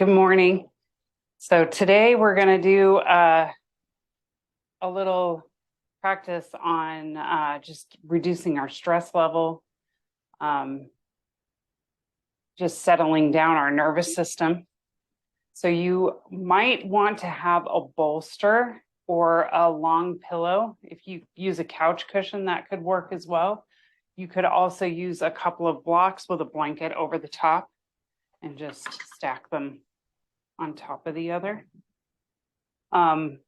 Good morning. So today we're going to do a little practice on just reducing our stress level, um, just settling down our nervous system. So you might want to have a bolster or a long pillow. If you use a couch cushion, that could work as well. You could also use a couple of blocks with a blanket over the top and just stack them on top of the other. But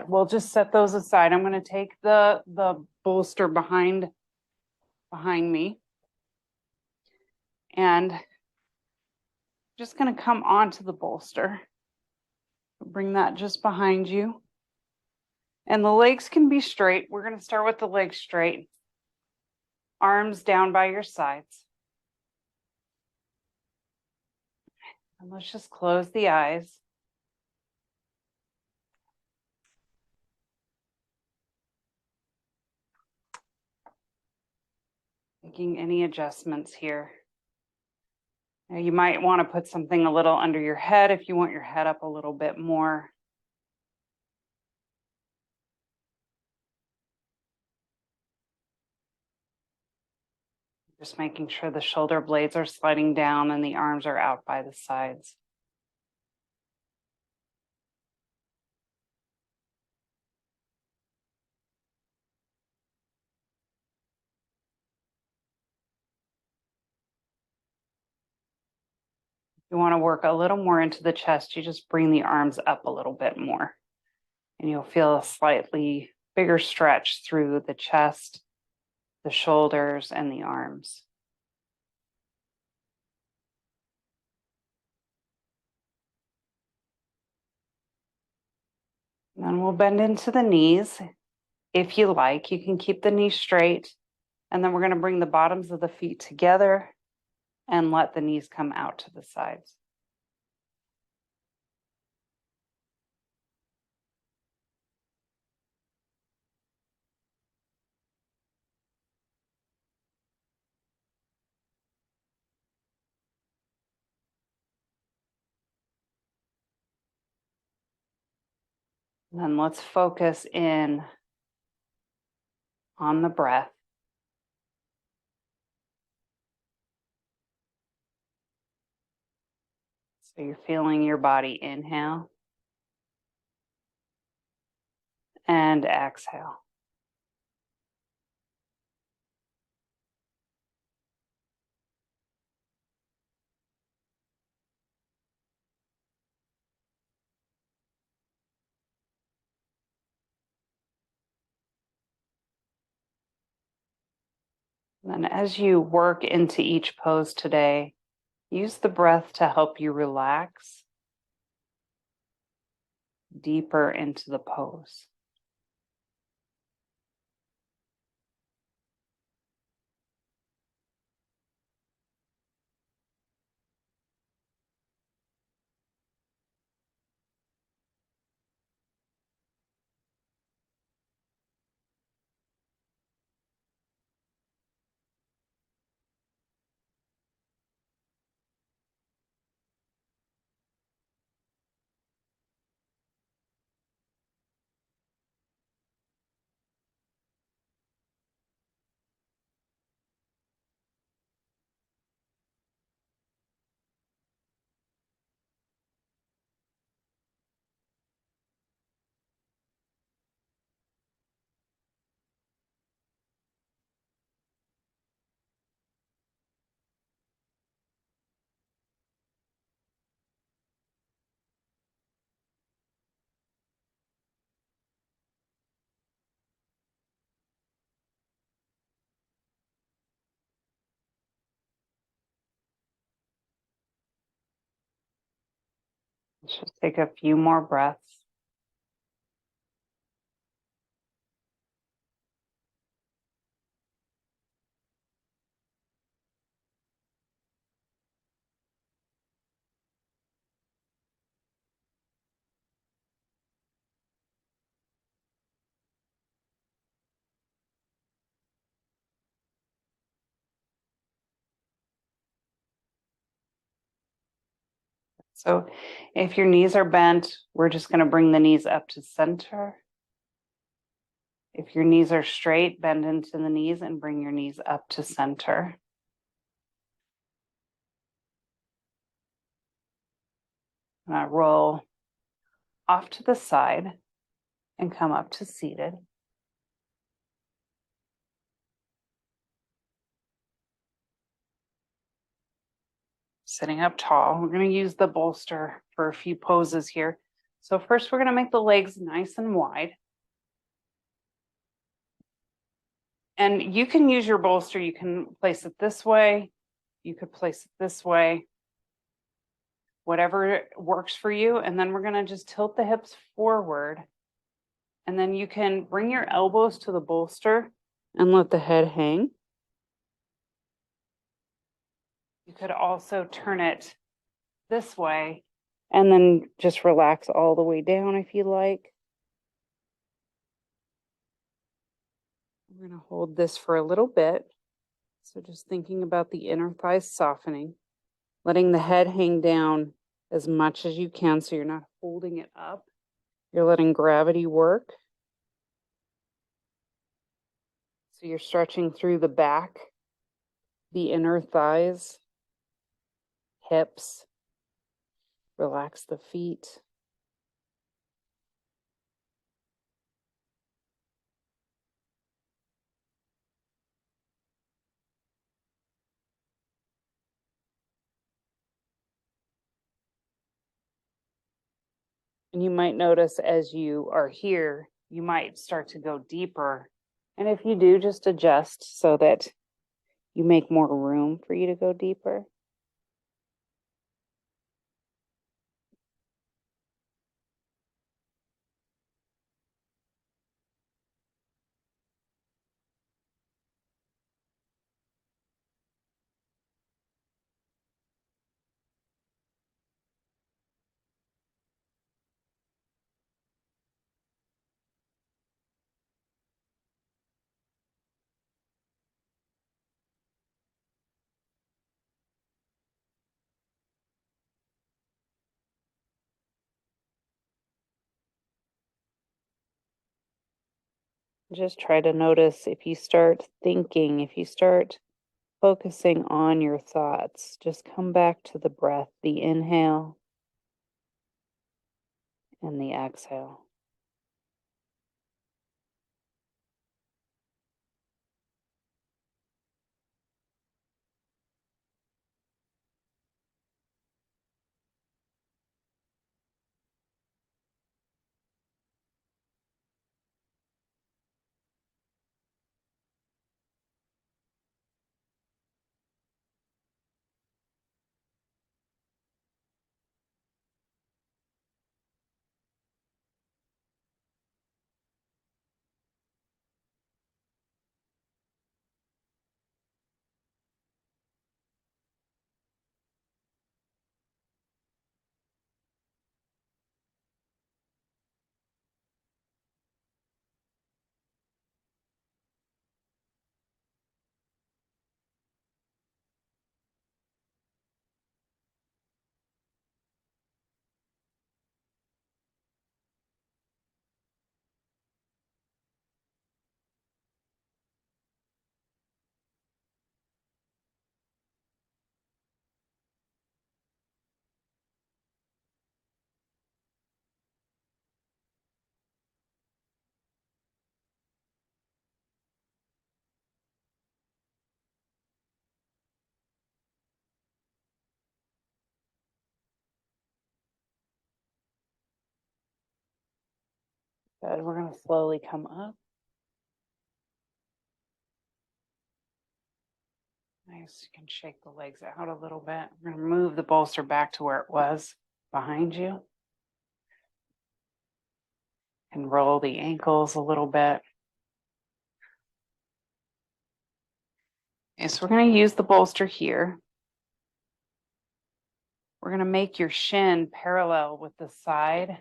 we'll just set those aside. I'm going to take the bolster behind me and just going to come onto the bolster. Bring that just behind you. And the legs can be straight. We're going to start with the legs straight. Arms down by your sides. And let's just close the eyes. Making any adjustments here. Now you might want to put something a little under your head if you want your head up a little bit more. Just making sure the shoulder blades are sliding down and the arms are out by the sides. You want to work a little more into the chest, you just bring the arms up a little bit more. And you'll feel a slightly bigger stretch through the chest, the shoulders, and the arms. And then we'll bend into the knees. If you like, you can keep the knees straight. And then we're going to bring the bottoms of the feet together and let the knees come out to the sides. And then let's focus in on the breath. So you're feeling your body inhale and exhale. And as you work into each pose today, use the breath to help you relax deeper into the pose. Let's just take a few more breaths. So if your knees are bent, we're just going to bring the knees up to center. If your knees are straight, bend into the knees and bring your knees up to center. Roll off to the side and come up to seated. Sitting up tall, we're going to use the bolster for a few poses here. So first we're going to make the legs nice and wide. And you can use your bolster, you can place it this way, you could place it this way, whatever works for you. And then we're going to just tilt the hips forward. And then you can bring your elbows to the bolster and let the head hang. You could also turn it this way and then just relax all the way down if you like. We're going to hold this for a little bit. So just thinking about the inner thighs softening, letting the head hang down as much as you can so you're not holding it up. You're letting gravity work. So you're stretching through the back, the inner thighs, hips. Relax the feet. And you might notice as you are here, you might start to go deeper. And if you do, just adjust so that you make more room for you to go deeper. Just try to notice if you start thinking, if you start focusing on your thoughts, just come back to the breath, the inhale and the exhale. Good. We're going to slowly come up. Nice. You can shake the legs out a little bit. We're going to move the bolster back to where it was behind you. And roll the ankles a little bit. Okay, so we're going to use the bolster here. We're going to make your shin parallel with the side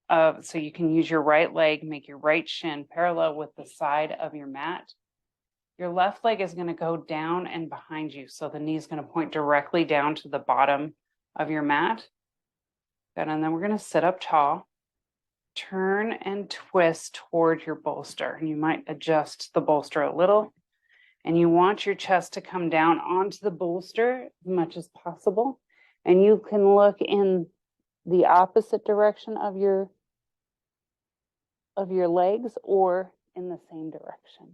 of, so you can use your right leg, make your right shin parallel with the side of your mat. Your left leg is going to go down and behind you. So the knee is going to point directly down to the bottom of your mat. Good, and then we're going to sit up tall. Turn and twist toward your bolster. You might adjust the bolster a little, and you want your chest to come down onto the bolster as much as possible. And you can look in the opposite direction of your legs or in the same direction.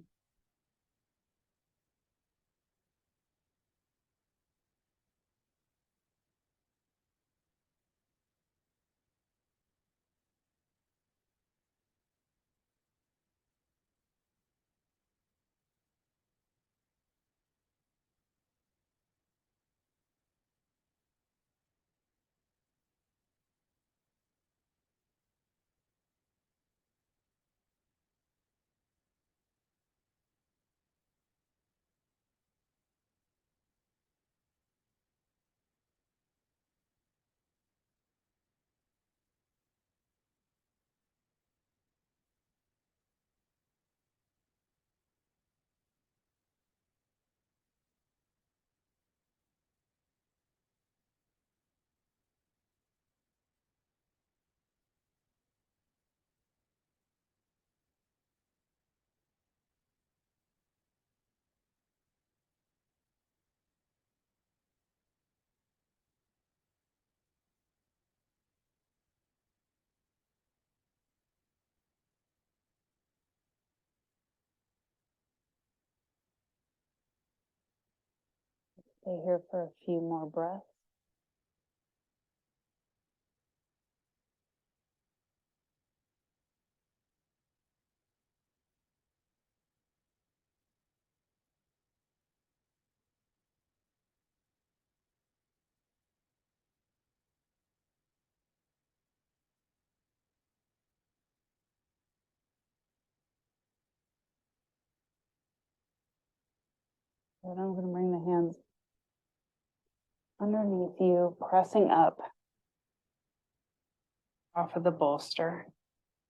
Stay here for a few more breaths. And I'm going to bring the hands underneath you, pressing up off of the bolster.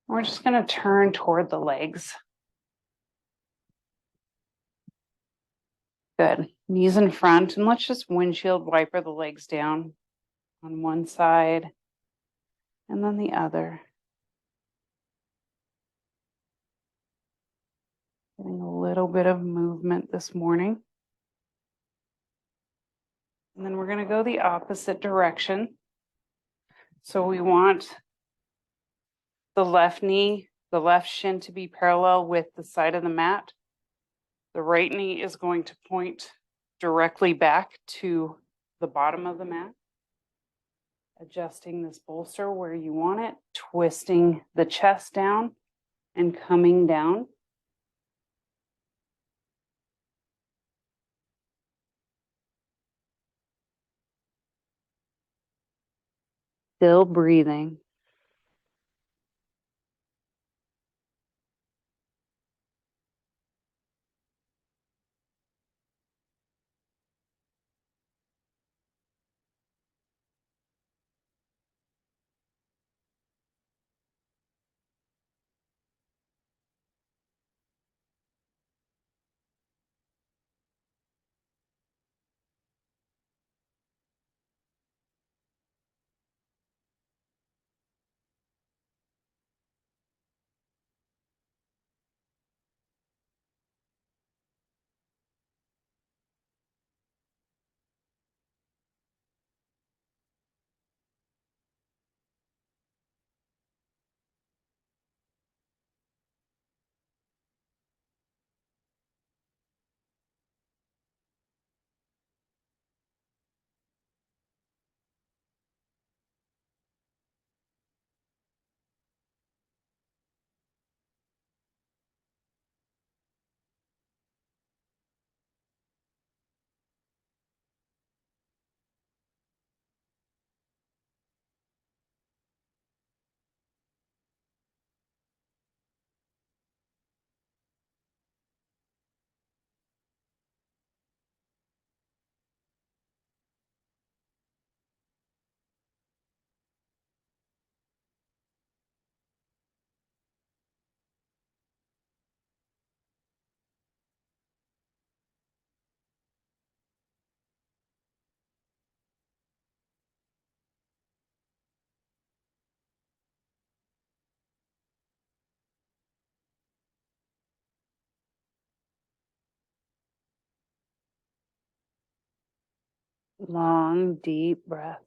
We're just going to turn toward the legs. Good. Knees in front, and let's just windshield wiper the legs down on one side and then the other. Getting a little bit of movement this morning. And then we're going to go the opposite direction. So we want the left knee, the left shin to be parallel with the side of the mat. The right knee is going to point directly back to the bottom of the mat. Adjusting this bolster where you want it, twisting the chest down and coming down. Still breathing. Long, deep breaths.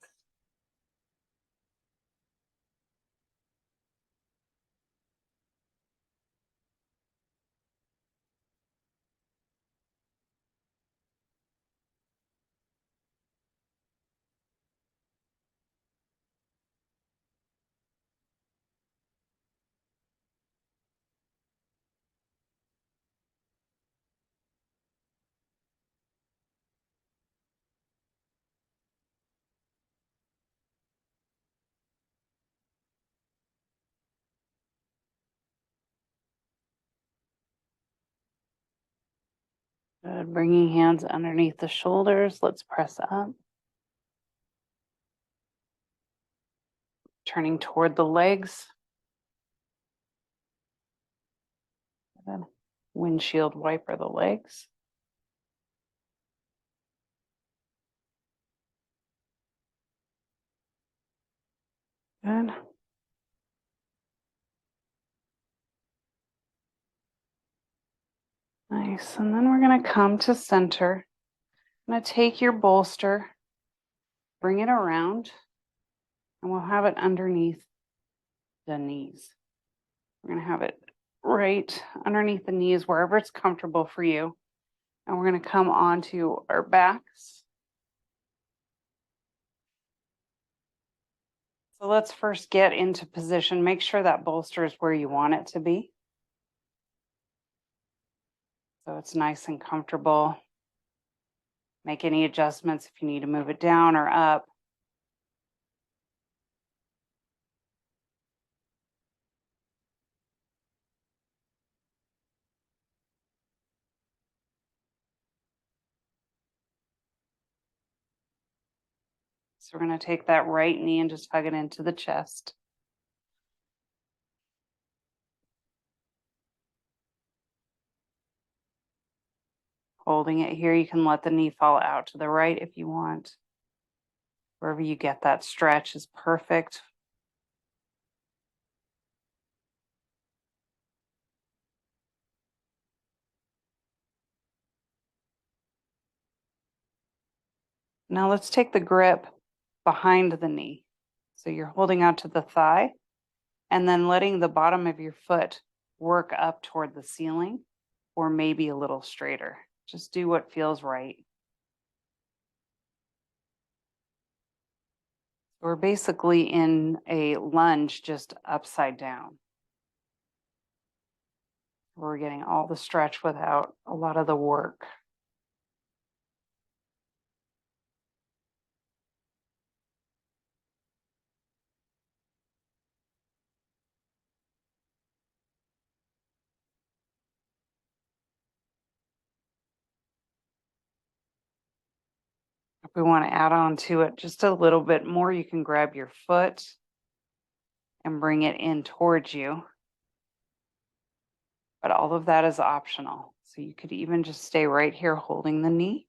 Good. Bringing hands underneath the shoulders. Let's press up. Turning toward the legs. Good. Windshield wiper the legs. Good. Nice. And then we're going to come to center. I'm going to take your bolster, bring it around, and we'll have it underneath the knees. We're going to have it right underneath the knees, wherever it's comfortable for you. And we're going to come onto our backs. So let's first get into position. Make sure that bolster is where you want it to be. So it's nice and comfortable. Make any adjustments if you need to move it down or up. So we're going to take that right knee and just hug it into the chest. Holding it here, you can let the knee fall out to the right if you want. Wherever you get that stretch is perfect. Now let's take the grip behind the knee. So you're holding onto the thigh and then letting the bottom of your foot work up toward the ceiling or maybe a little straighter. Just do what feels right. We're basically in a lunge, just upside down. We're getting all the stretch without a lot of the work. If we want to add on to it just a little bit more, you can grab your foot and bring it in towards you. But all of that is optional. So you could even just stay right here holding the knee.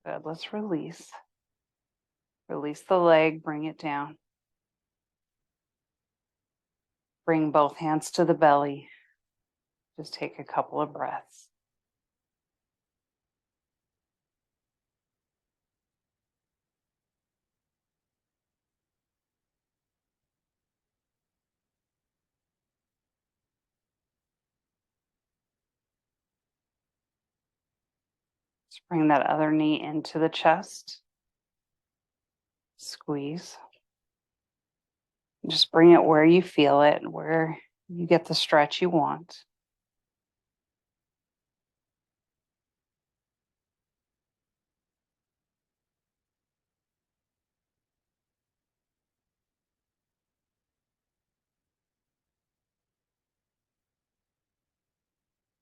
Good. Let's release. Release the leg, bring it down. Bring both hands to the belly. Just take a couple of breaths. Just bring that other knee into the chest. Squeeze. Just bring it where you feel it, where you get the stretch you want.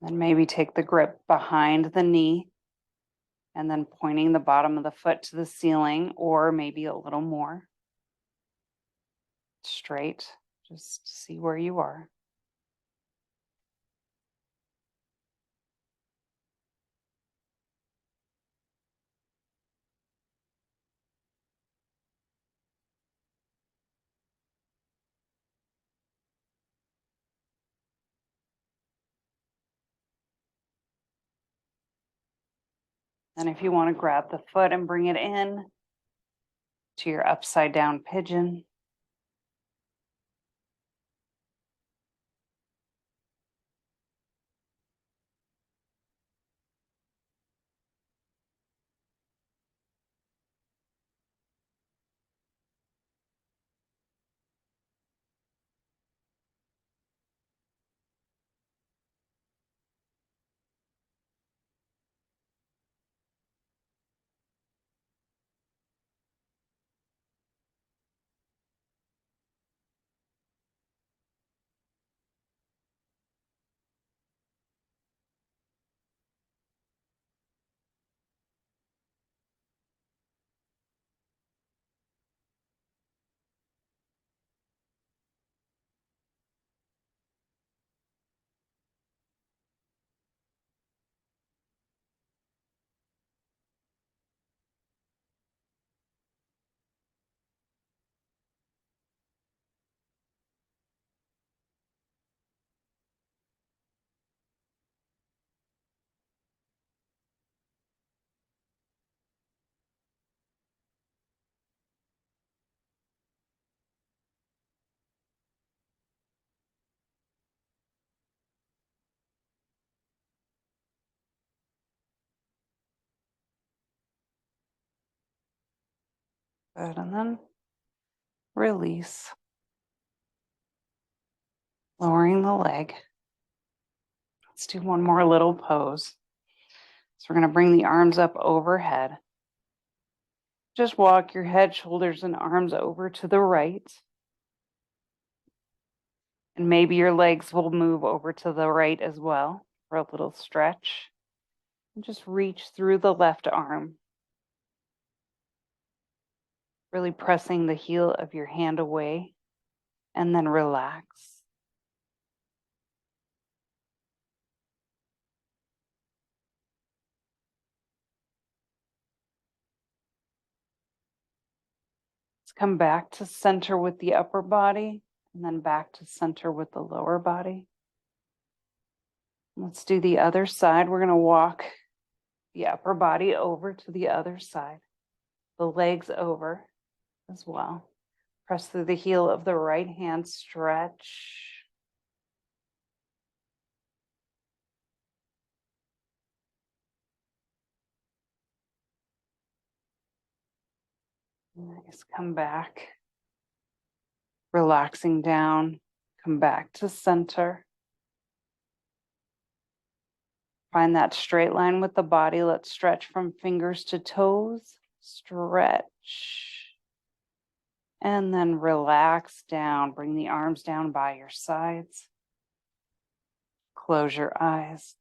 Then maybe take the grip behind the knee and then pointing the bottom of the foot to the ceiling, or maybe a little more straight. Just see where you are. And if you want to grab the foot and bring it in to your upside down pigeon. Good. And then release. Lowering the leg. Let's do one more little pose. So we're going to bring the arms up overhead. Just walk your head, shoulders, and arms over to the right. And maybe your legs will move over to the right as well for a little stretch. And just reach through the left arm. Really pressing the heel of your hand away and then relax. Let's come back to center with the upper body and then back to center with the lower body. Let's do the other side. We're going to walk the upper body over to the other side, the legs over as well. Press through the heel of the right hand, stretch. Nice. Come back. Relaxing down. Come back to center. Find that straight line with the body. Let's stretch from fingers to toes. Stretch. And then relax down. Bring the arms down by your sides. Close your eyes.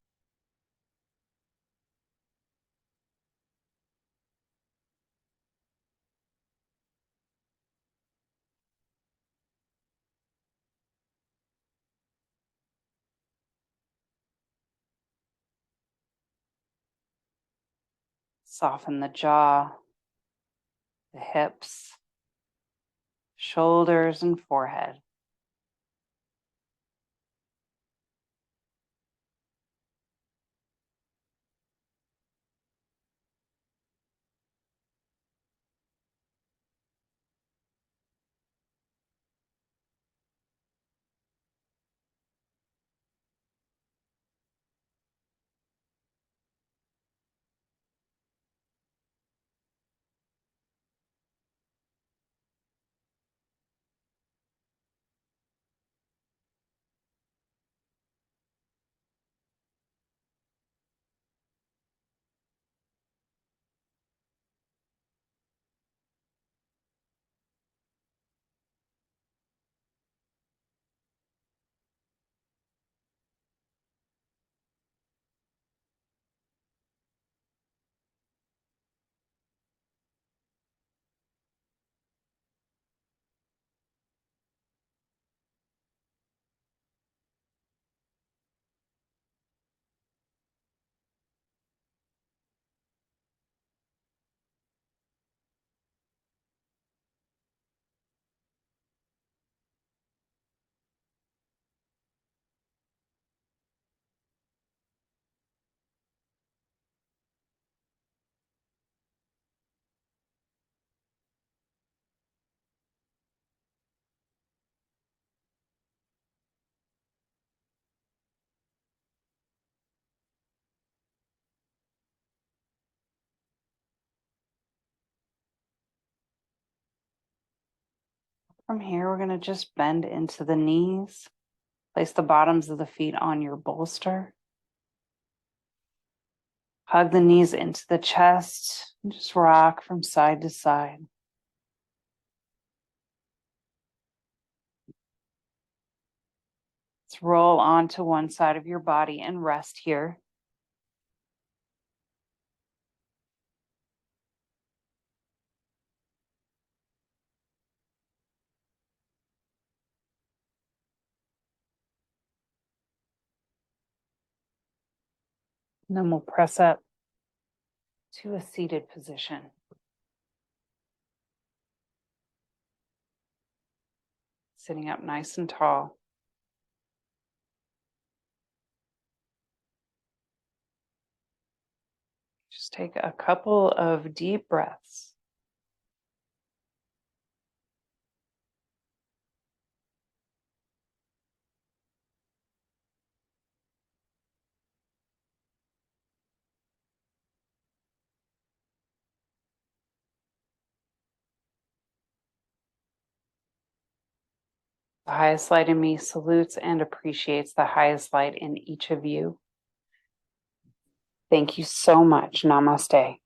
Soften the jaw, the hips, shoulders, and forehead. From here, we're going to just bend into the knees. Place the bottoms of the feet on your bolster. Hug the knees into the chest and just rock from side to side. Let's roll onto one side of your body and rest here. And then we'll press up to a seated position. Sitting up nice and tall. Just take a couple of deep breaths. The highest light in me salutes and appreciates the highest light in each of you. Thank you so much. Namaste.